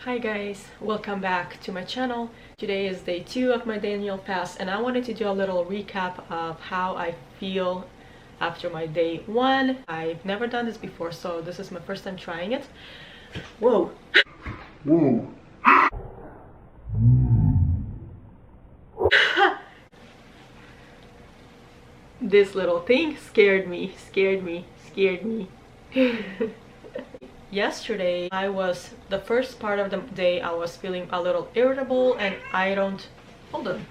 Hi guys, welcome back to my channel. Today is day 2 of my Daniel fast and I wanted to do a little recap of how I feel after my day 1. I've never done this before, so this is my first time trying it. Whoa! Whoa! This little thing scared me. Yesterday, the first part of the day I was feeling a little irritable and hold on.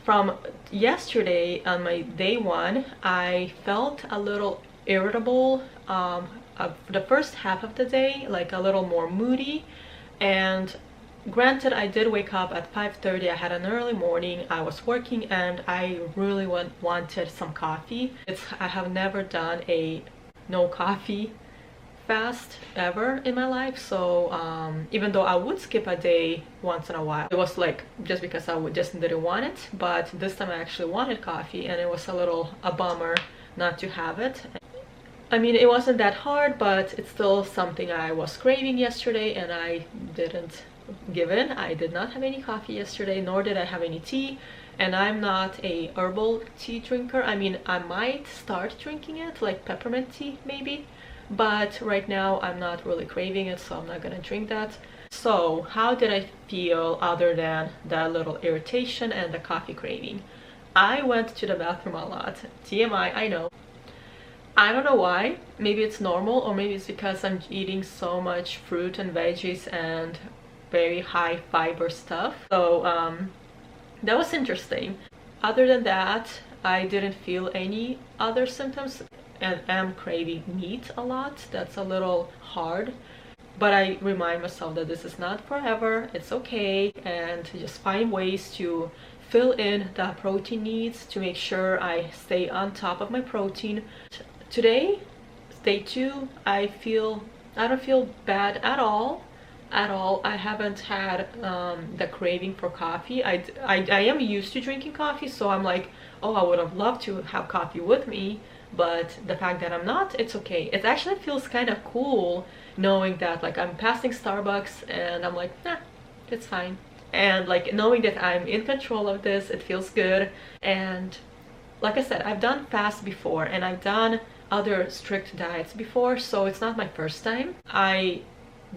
From yesterday on my day 1, I felt a little irritable the first half of the day, like a little more moody. And granted, I did wake up at 5:30. I had an early morning. I was working and I really wanted some coffee. I have never done a no coffee fast ever in my life, so even though I would skip a day once in a while, it was like just because I would just didn't want it. But this time I actually wanted coffee and it was a bummer not to have it. I mean, it wasn't that hard, but it's still something I was craving yesterday and I didn't give in. I did not have any coffee yesterday, nor did I have any tea, and I'm not a herbal tea drinker. I mean, I might start drinking it, like peppermint tea maybe, but right now I'm not really craving it, so I'm not gonna drink that. So how did I feel other than that little irritation and the coffee craving? I went to the bathroom a lot. TMI, I know. I don't know why. Maybe it's normal, or maybe it's because I'm eating so much fruit and veggies and very high fiber stuff. So that was interesting. Other than that, I didn't feel any other symptoms, and am craving meat a lot. That's a little hard, but I remind myself that this is not forever. It's okay, and just find ways to fill in the protein needs to make sure I stay on top of my protein. Today, day 2, I don't feel bad at all. I haven't had the craving for coffee. I am used to drinking coffee, so I'm like, oh, I would have loved to have coffee with me, but the fact that I'm not, it's okay. It actually feels kind of cool knowing that, like, I'm passing Starbucks and I'm like, nah, it's fine. And like knowing that I'm in control of this, it feels good. And like I said, I've done fast before and I've done other strict diets before, so it's not my first time. I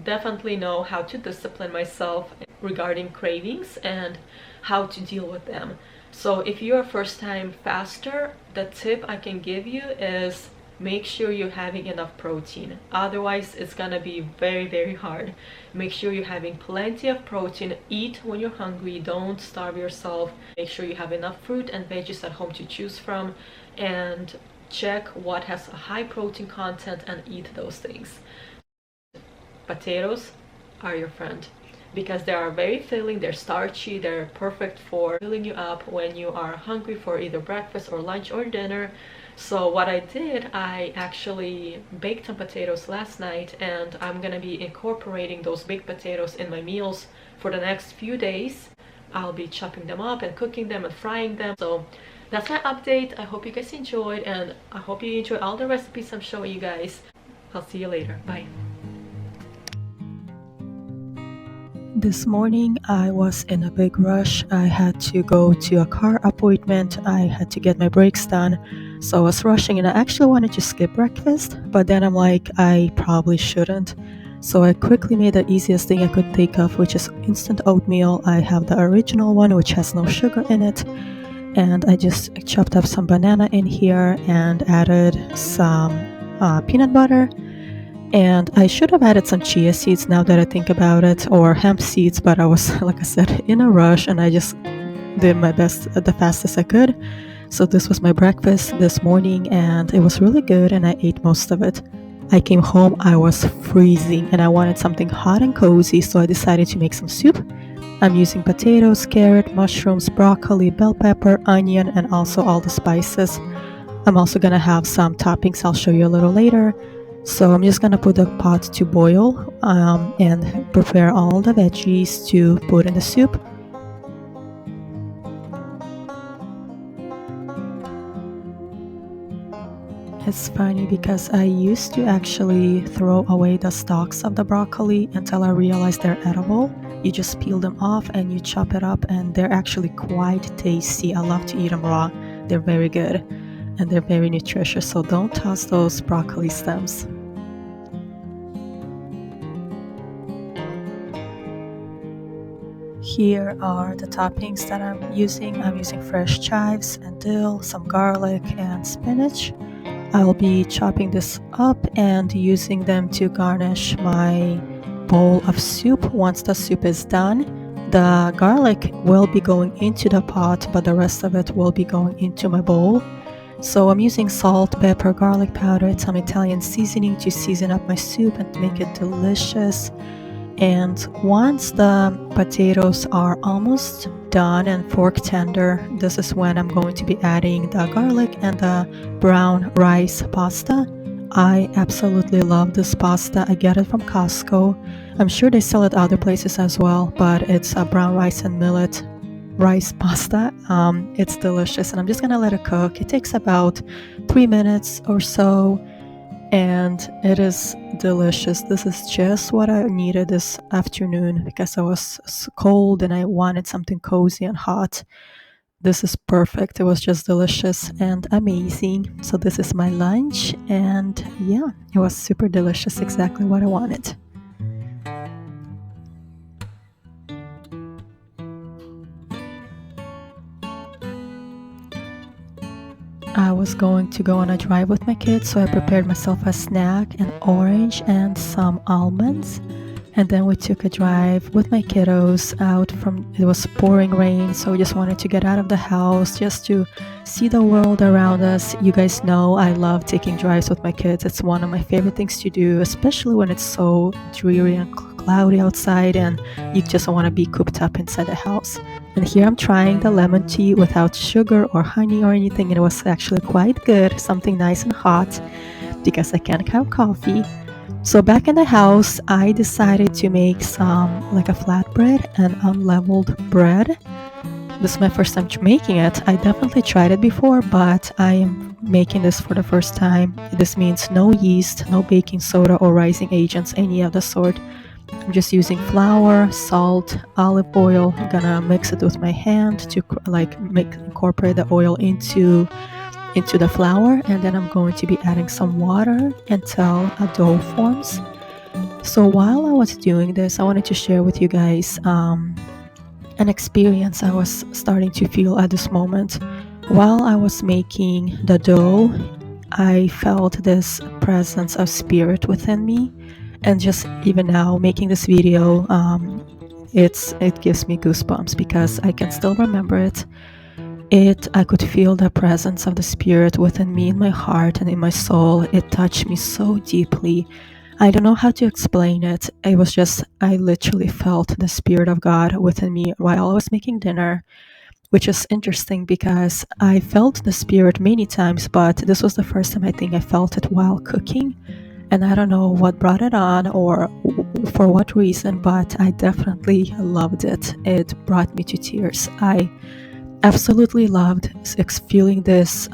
definitely know how to discipline myself regarding cravings and how to deal with them. So if you're a first time faster, the tip I can give you is make sure you're having enough protein. Otherwise, it's gonna be very, very hard. Make sure you're having plenty of protein. Eat when you're hungry. Don't starve yourself. Make sure you have enough fruit and veggies at home to choose from, and check what has a high protein content and eat those things. Potatoes are your friend because they are very filling, they're starchy, they're perfect for filling you up when you are hungry for either breakfast or lunch or dinner. So what I did, I actually baked some potatoes last night, and I'm gonna be incorporating those baked potatoes in my meals for the next few days. I'll be chopping them up and cooking them and frying them. So that's my update. I hope you guys enjoyed, and I hope you enjoy all the recipes I'm showing you guys. I'll see you later. Bye. This morning I was in a big rush. I had to go to a car appointment. I had to get my brakes done. So I was rushing and I actually wanted to skip breakfast, but then I'm like, I probably shouldn't. So I quickly made the easiest thing I could think of, which is instant oatmeal. I have the original one, which has no sugar in it. And I just chopped up some banana in here and added some peanut butter. And I should have added some chia seeds now that I think about it, or hemp seeds, but I was, like I said, in a rush and I just did my best the fastest I could. So this was my breakfast this morning and it was really good and I ate most of it. I came home, I was freezing and I wanted something hot and cozy, so I decided to make some soup. I'm using potatoes, carrot, mushrooms, broccoli, bell pepper, onion, and also all the spices. I'm also gonna have some toppings I'll show you a little later. So I'm just gonna put the pot to boil and prepare all the veggies to put in the soup. It's funny because I used to actually throw away the stalks of the broccoli until I realized they're edible. You just peel them off and you chop it up, and they're actually quite tasty. I love to eat them raw. They're very good and they're very nutritious, so don't toss those broccoli stems. Here are the toppings that I'm using. I'm using fresh chives and dill, some garlic and spinach. I'll be chopping this up and using them to garnish my bowl of soup. Once the soup is done, the garlic will be going into the pot, but the rest of it will be going into my bowl. So I'm using salt, pepper, garlic powder, some Italian seasoning to season up my soup and make it delicious. And once the potatoes are almost done and fork tender, this is when I'm going to be adding the garlic and the brown rice pasta. I absolutely love this pasta. I get it from Costco. I'm sure they sell it other places as well, but it's a brown rice and millet rice pasta. It's delicious, and I'm just gonna let it cook. It takes about 3 minutes or so, and it is delicious. This is just what I needed this afternoon because I was cold and I wanted something cozy and hot. This is perfect. It was just delicious and amazing. So this is my lunch, and yeah, it was super delicious, exactly what I wanted. I was going to go on a drive with my kids, so I prepared myself a snack, an orange and some almonds. And then we took a drive with my kiddos out from, it was pouring rain, so we just wanted to get out of the house just to see the world around us. You guys know I love taking drives with my kids. It's one of my favorite things to do, especially when it's so dreary and cloudy outside and you just want to be cooped up inside the house. And here I'm trying the lemon tea without sugar or honey or anything, and it was actually quite good, something nice and hot because I can't have coffee. So back in the house, I decided to make some like a flatbread and unleavened bread. This is my first time making it. I definitely tried it before, but I am making this for the first time. This means no yeast, no baking soda or rising agents, any of the sort. I'm just using flour, salt, olive oil. I'm gonna mix it with my hand to incorporate the oil into the flour, and then I'm going to be adding some water until a dough forms. So while I was doing this, I wanted to share with you guys an experience I was starting to feel at this moment. While I was making the dough, I felt this presence of spirit within me, and just even now making this video, it gives me goosebumps because I can still remember it. I could feel the presence of the spirit within me, in my heart and in my soul. It touched me so deeply. I don't know how to explain it. It was just, I literally felt the spirit of God within me while I was making dinner, which is interesting because I felt the spirit many times, but this was the first time I think I felt it while cooking. And I don't know what brought it on or for what reason, but I definitely loved it. It brought me to tears. I absolutely loved feeling this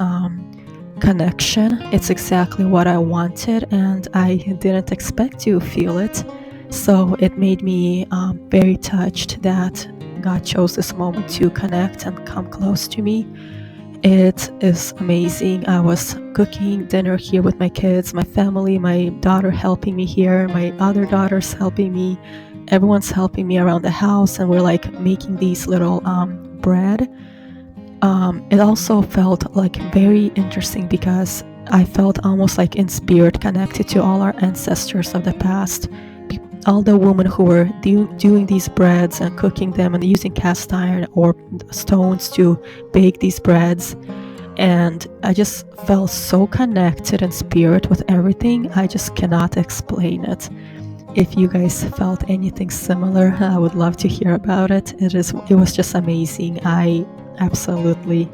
connection. It's exactly what I wanted, and I didn't expect to feel it. So it made me very touched that God chose this moment to connect and come close to me. It is amazing. I was cooking dinner here with my kids, my family, my daughter helping me here, my other daughters helping me. Everyone's helping me around the house, and we're like making these little bread. It also felt like very interesting because I felt almost like in spirit connected to all our ancestors of the past, all the women who were doing these breads and cooking them and using cast iron or stones to bake these breads. And I just felt so connected in spirit with everything. I just cannot explain it. If you guys felt anything similar, I would love to hear about it. It was just amazing. I absolutely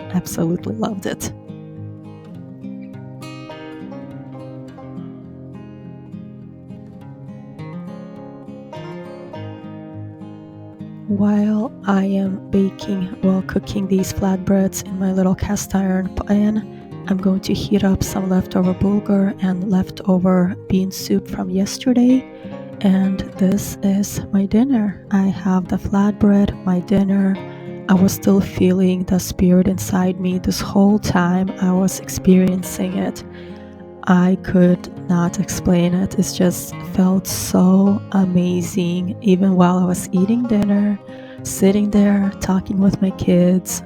loved it. While I am cooking these flatbreads in my little cast iron pan, I'm going to heat up some leftover bulgur and leftover bean soup from yesterday. And this is my dinner. I have the flatbread, my dinner. I was still feeling the spirit inside me this whole time I was experiencing it. I could not explain it. It just felt so amazing, even while I was eating dinner, sitting there talking with my kids,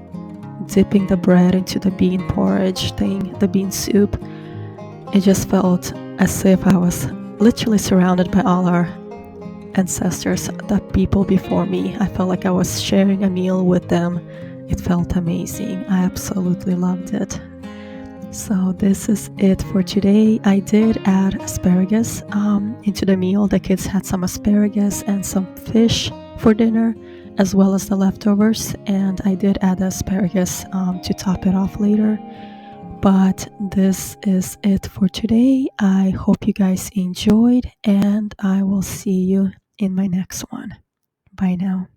dipping the bread into the bean porridge thing, the bean soup. It just felt as if I was literally surrounded by all our ancestors, the people before me. I felt like I was sharing a meal with them. It felt amazing. I absolutely loved it. So this is it for today. I did add asparagus into the meal. The kids had some asparagus and some fish for dinner, as well as the leftovers. And I did add the asparagus to top it off later. But this is it for today. I hope you guys enjoyed, and I will see you in my next one. Bye now.